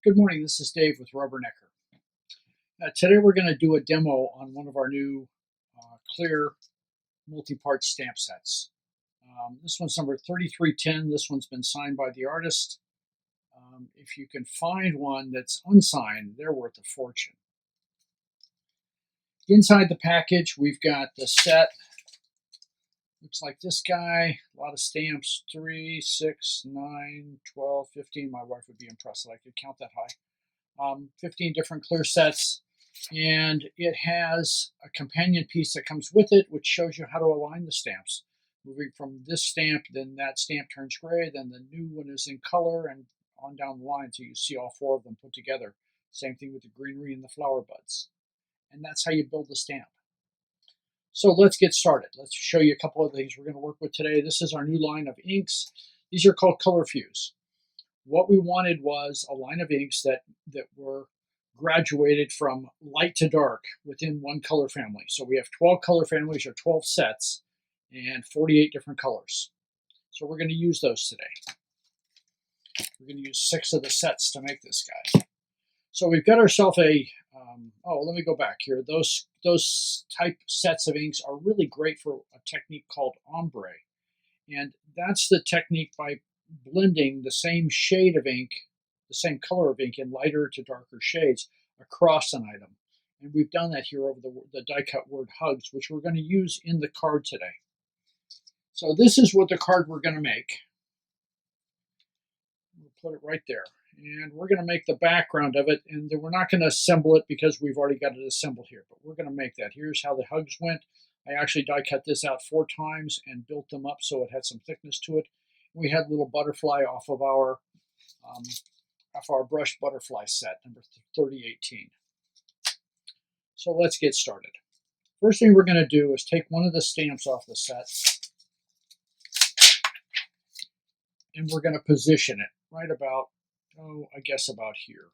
Good morning, this is Dave with Rubbernecker. Today we're going to do a demo on one of our new clear multi-part stamp sets. This one's number 3310. This one's been signed by the artist. If you can find one that's unsigned, they're worth a fortune. Inside the package, we've got the set. Looks like this guy, a lot of stamps, 3, 6, 9, 12, 15. My wife would be impressed that I could count that high. 15 different clear sets, and it has a companion piece that comes with it, which shows you how to align the stamps. Moving from this stamp, then that stamp turns gray, then the new one is in color, and on down the line, so you see all four of them put together. Same thing with the greenery and the flower buds. And that's how you build the stamp. So let's get started. Let's show you a couple of things we're going to work with today. This is our new line of inks. These are called Color Fuse. What we wanted was a line of inks that were graduated from light to dark within one color family. So we have 12 color families or 12 sets and 48 different colors. So we're going to use those today. We're going to use 6 of the sets to make this guy. So we've got ourselves a, let me go back here. Those type sets of inks are really great for a technique called ombre. And that's the technique by blending the same shade of ink, the same color of ink in lighter to darker shades across an item. And we've done that here over the die cut word hugs, which we're going to use in the card today. So this is what the card we're going to make. We'll put it right there. And we're going to make the background of it, and then we're not going to assemble it because we've already got it assembled here, but we're going to make that. Here's how the hugs went. I actually die cut this out 4 times and built them up so it had some thickness to it. We had a little butterfly off of our brushed butterfly set, number 3018. So let's get started. First thing we're going to do is take one of the stamps off the set, and we're going to position it right about, I guess about here.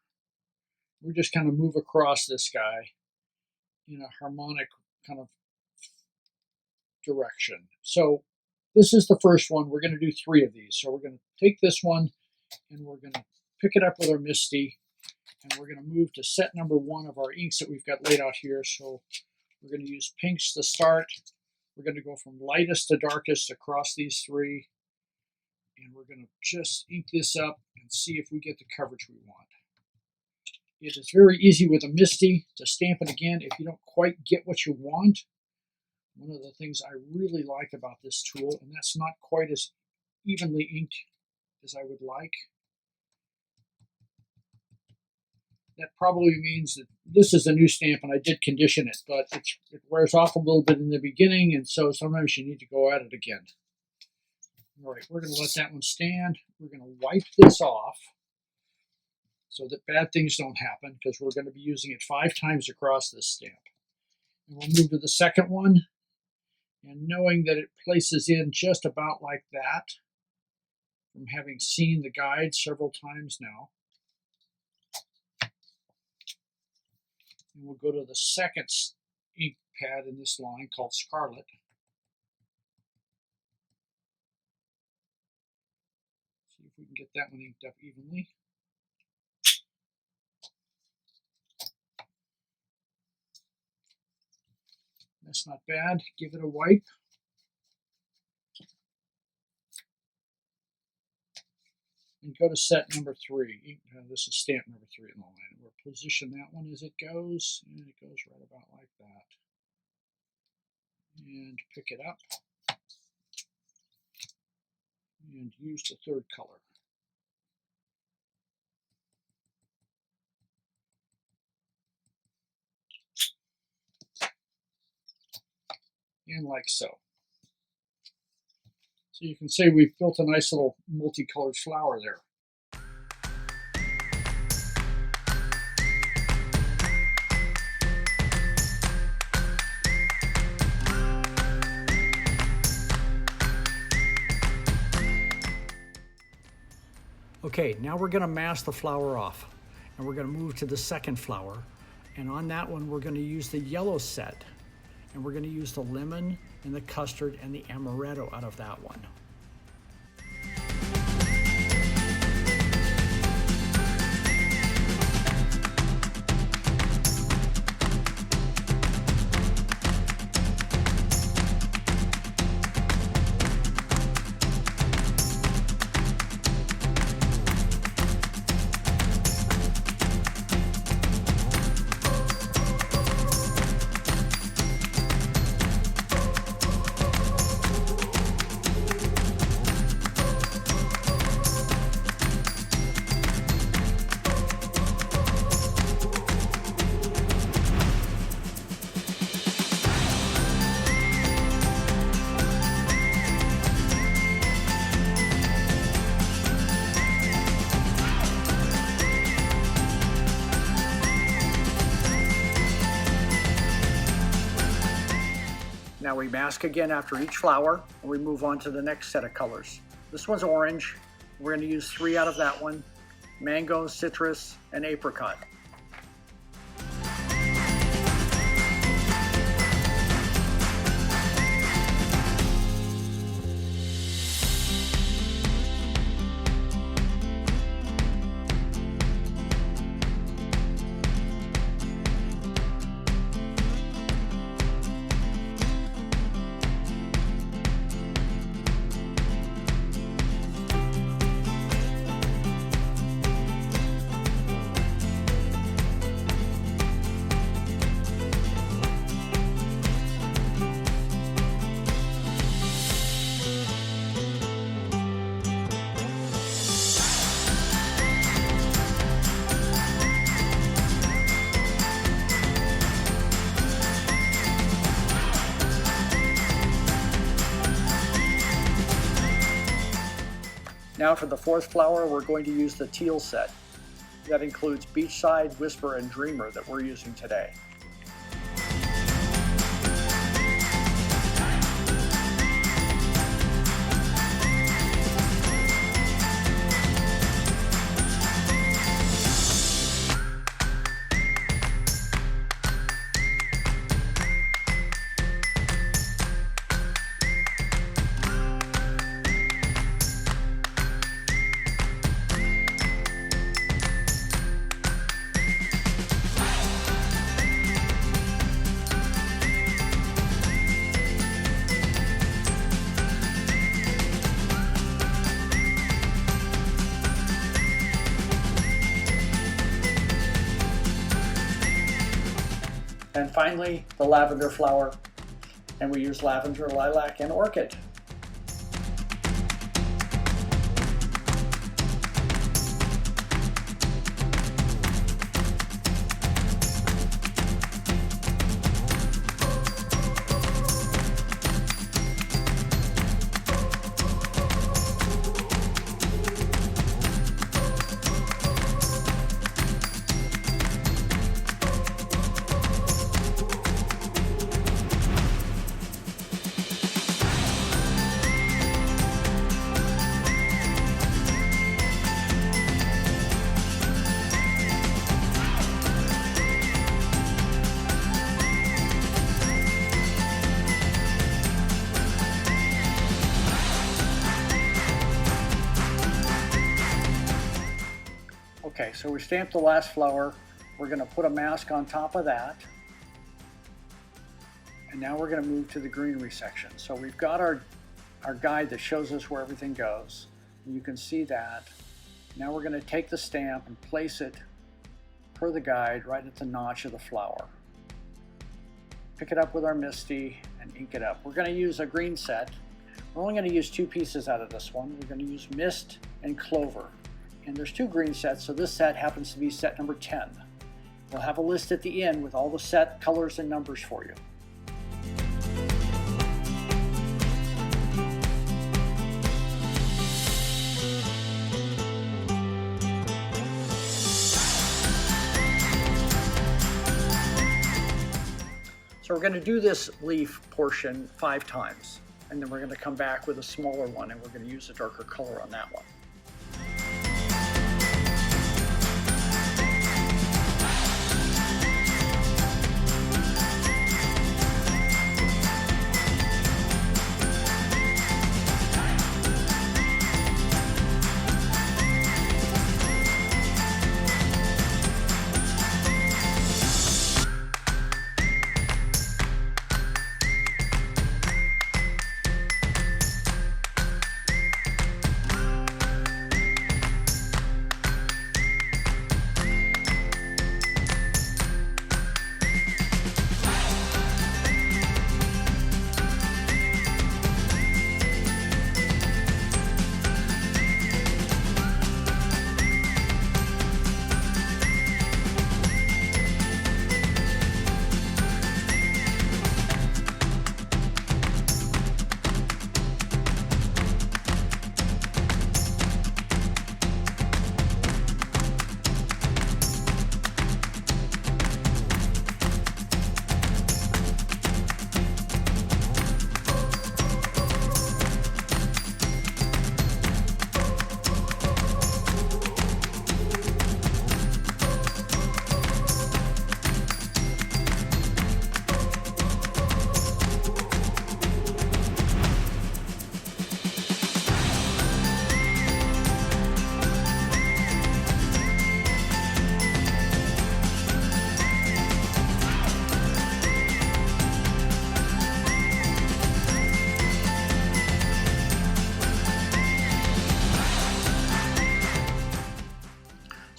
We're just kind of move across this guy in a harmonic kind of direction. So this is the first one. We're going to do 3 of these. So we're going to take this one and we're going to pick it up with our MISTI, and we're going to move to set number 1 of our inks that we've got laid out here. So we're going to use pinks to start. We're going to go from lightest to darkest across these 3. And we're going to just ink this up and see if we get the coverage we want. It is very easy with a MISTI to stamp it again if you don't quite get what you want. One of the things I really like about this tool, and that's not quite as evenly inked as I would like. That probably means that this is a new stamp and I did condition it, but it wears off a little bit in the beginning, and so sometimes you need to go at it again. All right, we're going to let that one stand. We're going to wipe this off so that bad things don't happen, because we're going to be using it 5 times across this stamp. And we'll move to the second one, and knowing that it places in just about like that, from having seen the guide several times now. And we'll go to the second ink pad in this line called Scarlet. See if we can get that one inked up evenly. That's not bad. Give it a wipe. And go to set number 3. This is stamp number 3 in the line. We'll position that one as it goes, and it goes right about like that. And pick it up. And use the 3rd color. And like so. So you can see we've built a nice little multicolored flower there. Okay, now we're going to mask the flower off, and we're going to move to the second flower. And on that one, we're going to use the yellow set, and we're going to use the lemon and the custard and the amaretto out of that one. Now we mask again after each flower, and we move on to the next set of colors. This one's orange. We're going to use 3 out of that one: mango, citrus, and apricot. Now for the 4th flower, we're going to use the teal set. That includes Beachside, Whisper, and Dreamer that we're using today. And finally, the lavender flower, and we use lavender, lilac, and orchid. Okay, so we stamped the last flower. We're going to put a mask on top of that. And now we're going to move to the greenery section. So we've got our guide that shows us where everything goes. And you can see that. Now we're going to take the stamp and place it per the guide right at the notch of the flower. Pick it up with our MISTI and ink it up. We're going to use a green set. We're only going to use 2 pieces out of this one. We're going to use Mist and Clover. And there's 2 green sets, so this set happens to be set number 10. We'll have a list at the end with all the set colors and numbers for you. So we're going to do this leaf portion 5 times, and then we're going to come back with a smaller one, and we're going to use a darker color on that one.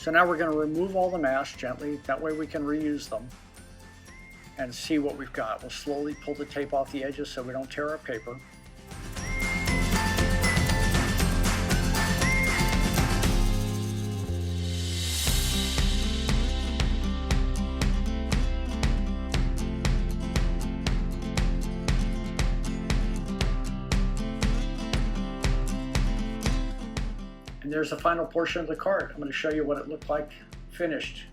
So now we're going to remove all the masks gently, that way we can reuse them and see what we've got. We'll slowly pull the tape off the edges so we don't tear our paper. And there's the final portion of the card. I'm going to show you what it looked like finished.